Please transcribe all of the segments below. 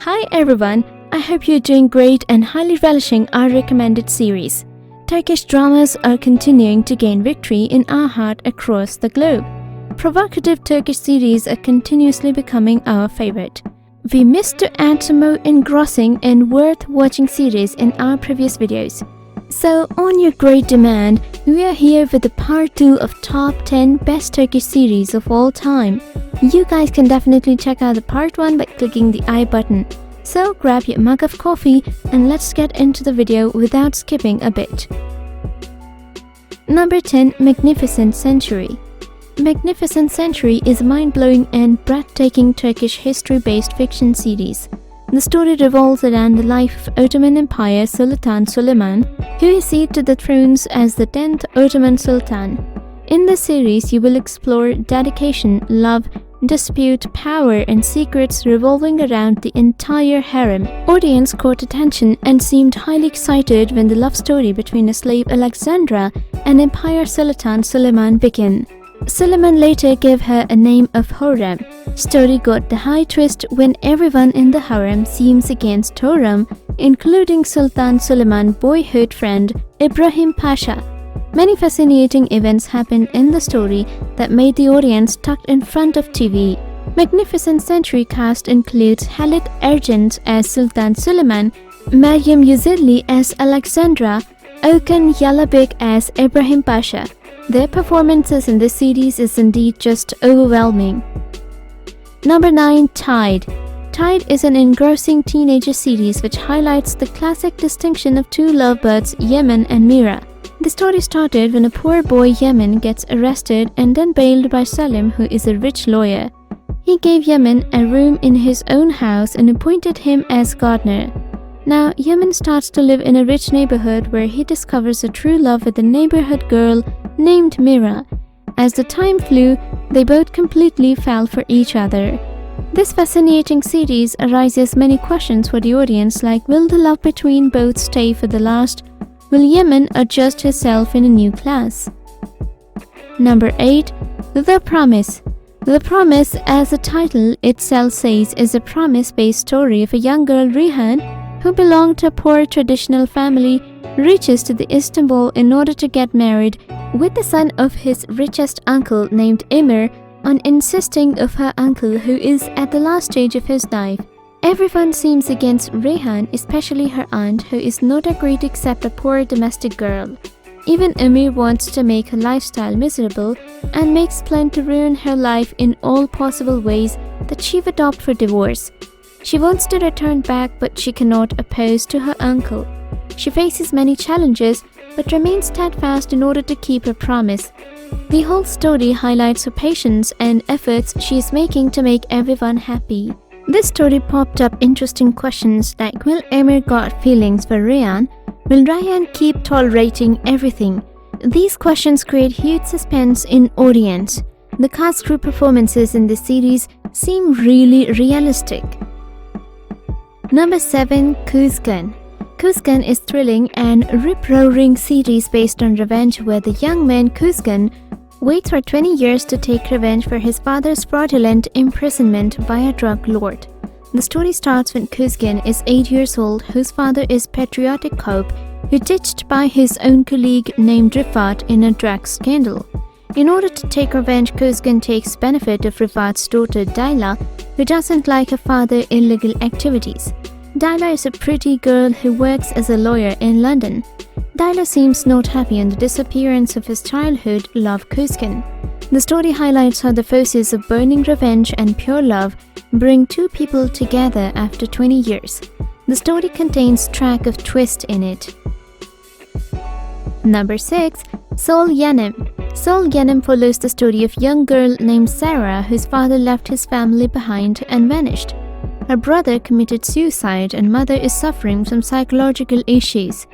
Hi everyone, I hope you're doing great and highly relishing our recommended series. Turkish dramas are continuing to gain victory in our heart across the globe. Provocative Turkish series are continuously becoming our favorite. We missed to add some more engrossing and worth-watching series in our previous videos. So, on your great demand, we are here with the part 2 of top 10 best Turkish series of all time. You guys can definitely check out the part 1 by clicking the I button. So grab your mug of coffee and let's get into the video without skipping a bit. Number 10. Magnificent Century. Magnificent Century is a mind-blowing and breathtaking Turkish history-based fiction series. The story revolves around the life of Ottoman Empire Sultan Süleyman, who is seated to the thrones as the 10th Ottoman Sultan. In this series, you will explore dedication, love, dispute, power, and secrets revolving around the entire harem. Audience caught attention and seemed highly excited when the love story between a slave Alexandra and Empire Sultan Süleyman began. Süleyman later gave her a name of Hürrem. Story got the high twist when everyone in the harem seems against Hürrem, including Sultan Süleyman's boyhood friend Ibrahim Pasha. Many fascinating events happened in the story that made the audience tucked in front of TV. Magnificent Century cast includes Halit Ergenç as Sultan Süleyman, Meryem Yüzeli as Alexandra, Okan Yalabek as Ibrahim Pasha. Their performances in this series is indeed just overwhelming. Number 9. Tide. Tide is an engrossing teenager series which highlights the classic distinction of two lovebirds, Yemen and Mira. The story started when a poor boy Yemen gets arrested and then bailed by Salim, who is a rich lawyer. He gave Yemen a room in his own house and appointed him as gardener. Now, Yemen starts to live in a rich neighborhood where he discovers a true love with a neighborhood girl named Mira. As the time flew, they both completely fell for each other. This fascinating series arises many questions for the audience, like will the love between both stay for the last? Will Yemen adjust herself in a new class? Number 8. The Promise. The Promise, as the title itself says, is a promise-based story of a young girl, Rihan, who belonged to a poor traditional family, reaches to the Istanbul in order to get married with the son of his richest uncle named Emir, on insisting of her uncle who is at the last stage of his life. Everyone seems against Reyhan, especially her aunt, who is not agreed to accept a poor domestic girl. Even Emir wants to make her lifestyle miserable and makes plan to ruin her life in all possible ways that she would opt for divorce. She wants to return back, but she cannot oppose to her uncle. She faces many challenges but remains steadfast in order to keep her promise. The whole story highlights her patience and efforts she is making to make everyone happy. This story popped up interesting questions like, will Emir got feelings for Reyhan? Will Reyhan keep tolerating everything? These questions create huge suspense in audience. The cast crew performances in this series seem really realistic. Number 7. Kuskan. Kuskan is thrilling and rip-roaring series based on revenge where the young man Kuskan waits for 20 years to take revenge for his father's fraudulent imprisonment by a drug lord. The story starts when Kuskan is 8 years old, whose father is patriotic cop who ditched by his own colleague named Rifat in a drug scandal. In order to take revenge, Kuskan takes benefit of Rifat's daughter Dayla, who doesn't like her father's illegal activities. Dayla is a pretty girl who works as a lawyer in London. Dayla seems not happy on the disappearance of his childhood love Kuskan. The story highlights how the forces of burning revenge and pure love bring two people together after 20 years. The story contains track of twist in it. Number 6. Soulyanem. Soulyanem follows the story of a young girl named Sarah whose father left his family behind and vanished. Her brother committed suicide and mother is suffering from psychological issues.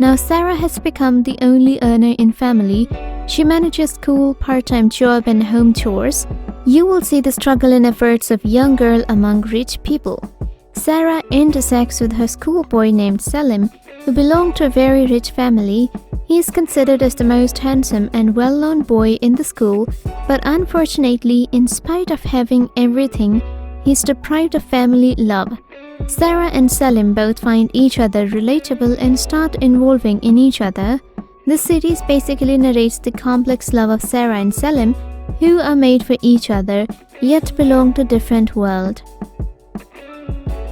Now Sarah has become the only earner in family. She manages school, part-time job and home chores. You will see the struggle and efforts of a young girl among rich people. Sarah intersects with her schoolboy named Selim, who belonged to a very rich family. He is considered as the most handsome and well-known boy in the school, but unfortunately, in spite of having everything, he is deprived of family love. Sarah and Selim both find each other relatable and start involving in each other. This series basically narrates the complex love of Sarah and Selim, who are made for each other yet belong to different worlds.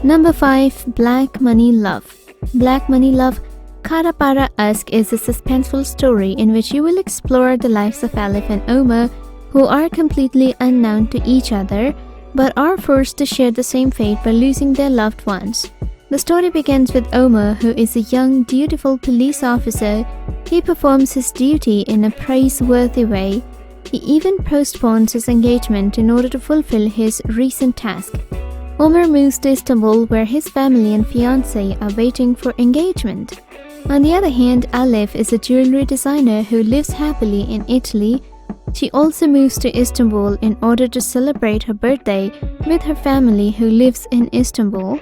Number 5. Black Money Love. Black Money Love Kara Para Ask is a suspenseful story in which you will explore the lives of Alif and Omar, who are completely unknown to each other but are forced to share the same fate by losing their loved ones. The story begins with Omar, who is a young, dutiful police officer. He performs his duty in a praiseworthy way. He even postpones his engagement in order to fulfill his recent task. Omar moves to Istanbul, where his family and fiancé are waiting for engagement. On the other hand, Alif is a jewelry designer who lives happily in Italy. She also moves to Istanbul in order to celebrate her birthday with her family who lives in Istanbul.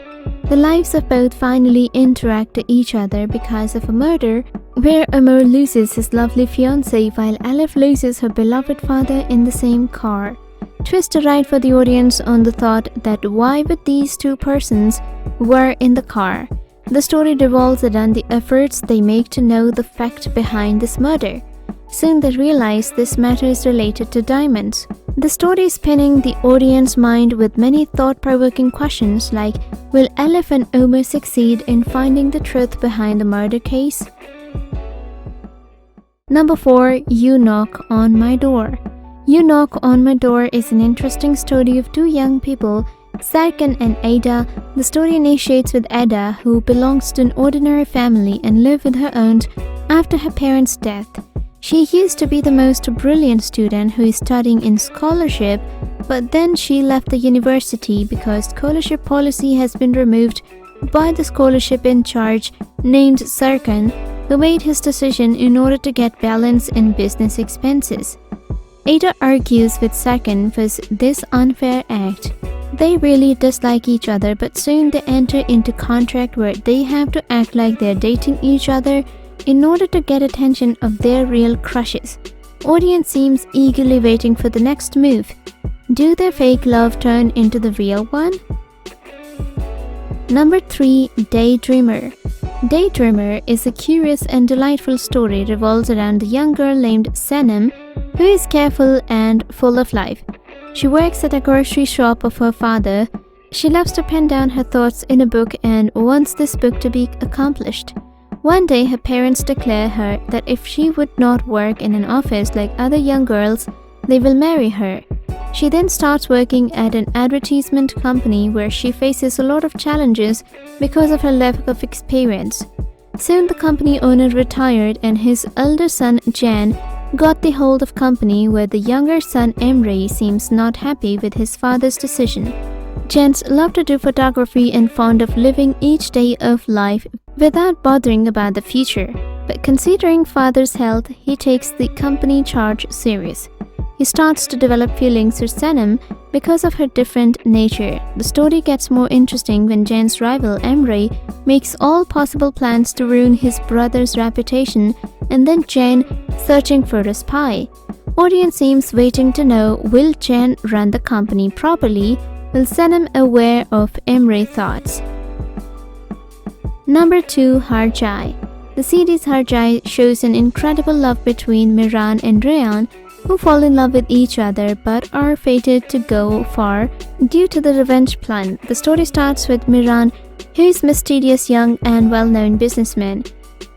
The lives of both finally interact to each other because of a murder, where Omar loses his lovely fiancée while Alif loses her beloved father in the same car. Twist a ride for the audience on the thought that why would these two persons were in the car. The story revolves around the efforts they make to know the fact behind this murder. Soon they realize this matter is related to diamonds. The story is spinning the audience's mind with many thought-provoking questions like, will Alif and Omar succeed in finding the truth behind the murder case? Number 4. You Knock on My Door. You Knock on My Door is an interesting story of two young people, Serkan and Ada. The story initiates with Ada, who belongs to an ordinary family and lives with her aunt after her parents' death. She used to be the most brilliant student who is studying in scholarship, but then she left the university because scholarship policy has been removed by the scholarship in charge named Serkan, who made his decision in order to get balance in business expenses. Ada argues with Serkan for this unfair act. They really dislike each other, but soon they enter into contract where they have to act like they're dating each other in order to get attention of their real crushes. Audience seems eagerly waiting for the next move. Do their fake love turn into the real one? Number 3. Daydreamer. Daydreamer is a curious and delightful story revolves around a young girl named Senem, who is careful and full of life. She works at a grocery shop of her father. She loves to pen down her thoughts in a book and wants this book to be accomplished. One day, her parents declare her that if she would not work in an office like other young girls, they will marry her. She then starts working at an advertisement company where she faces a lot of challenges because of her lack of experience. Soon the company owner retired and his elder son Jan got the hold of company, where the younger son Emre seems not happy with his father's decision. Jens loved to do photography and fond of living each day of life without bothering about the future. But considering father's health, he takes the company charge serious. He starts to develop feelings for Senem because of her different nature. The story gets more interesting when Jen's rival Emre makes all possible plans to ruin his brother's reputation, and then Jen searching for a spy. Audience seems waiting to know, will Jen run the company properly? Will Senem aware of Emre's thoughts? Number 2. Harjai. The series Harjai shows an incredible love between Miran and Rayhan, who fall in love with each other but are fated to go far due to the revenge plan. The story starts with Miran, who is mysterious, young and well-known businessman.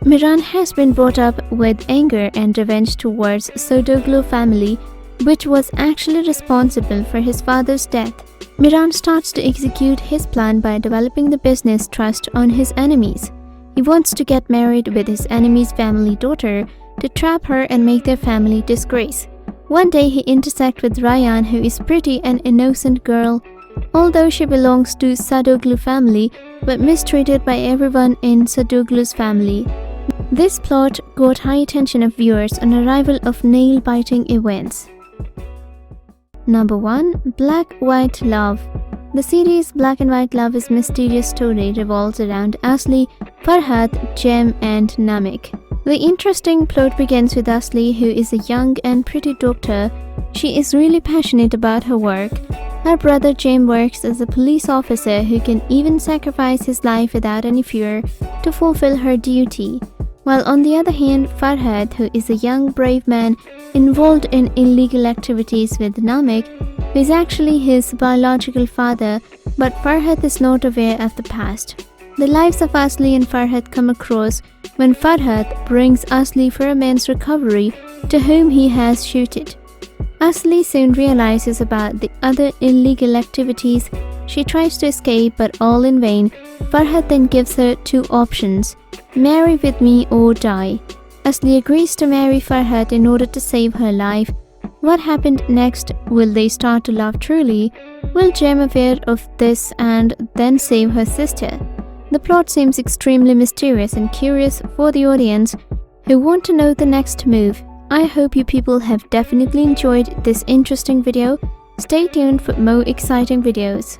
Miran has been brought up with anger and revenge towards Sodoglu family, which was actually responsible for his father's death. Miran starts to execute his plan by developing the business trust on his enemies. He wants to get married with his enemy's family daughter to trap her and make their family disgrace. One day he intersects with Rayhan, who is pretty and innocent girl, although she belongs to Sadoglu family but mistreated by everyone in Sadoglu's family. This plot got high attention of viewers on arrival of nail-biting events. Number 1. Black White Love. The series Black and White Love is a mysterious story revolves around Asli, Farhat, Jem and Namik. The interesting plot begins with Asli, who is a young and pretty doctor. She is really passionate about her work. Her brother Jem works as a police officer who can even sacrifice his life without any fear to fulfill her duty. While on the other hand, Farhad, who is a young brave man involved in illegal activities with Namik, who is actually his biological father, but Farhad is not aware of the past. The lives of Asli and Farhad come across when Farhad brings Asli for a man's recovery to whom he has shooted. Asli soon realizes about the other illegal activities. She tries to escape, but all in vain. Farhad then gives her two options: marry with me or die. Asli agrees to marry Farhad in order to save her life. What happened next? Will they start to love truly? Will Jem aware of this and then save her sister? The plot seems extremely mysterious and curious for the audience who want to know the next move. I hope you people have definitely enjoyed this interesting video. Stay tuned for more exciting videos.